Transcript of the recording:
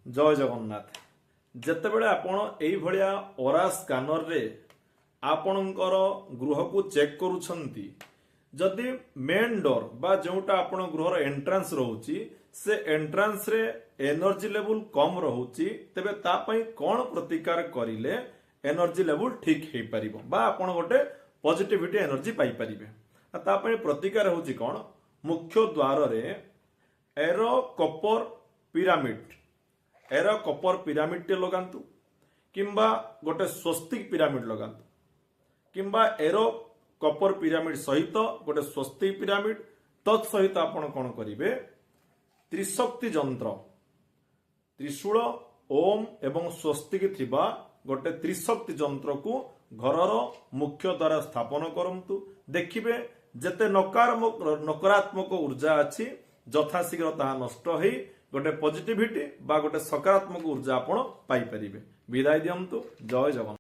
जय जगन्नाथ। जेतेबेले आपण एई भलिया ओरा स्कैनर रे आपणकर गृह को चेक करूछंती, जदि मेन डोर बा जोटा आपण गृहर एंट्रांस रहउची से एंट्रांस रे एनर्जी लेवल कम रहउची, तेबे ता पई कोन प्रतिकार करिले एनर्जी लेवल ठीक हे परिबो बा आपण गोटे पॉजिटिविटी एनर्जी पाई परिबे। ता पई प्रतिकार होउची कोन, मुख्य द्वार रे arrow copper pyramid arrow copper pyramid टे लगांतु, किंबा गोटे स्वस्तिक पिरामिड लगांतु, किंबा एरो कॉपर पिरामिड सहित गोटे स्वस्तिक पिरामिड तत् सहित आपण कोन करिवे, त्रिशक्ति यंत्र त्रिशूल ओम एवं स्वस्तिक थिबा गोटे त्रिशक्ति यंत्र को घरर मुख्य द्वारा स्थापन करंतु। देखिबे जेते नकारात्मक ऊर्जा अछि यथाशीघ्र ताहा नष्ट होई गोटे पॉजिटिविटी बा गोटे सकारात्मक ऊर्जा आपण पाई परिबे। विदाय दियंतु। जय जगन्नाथ।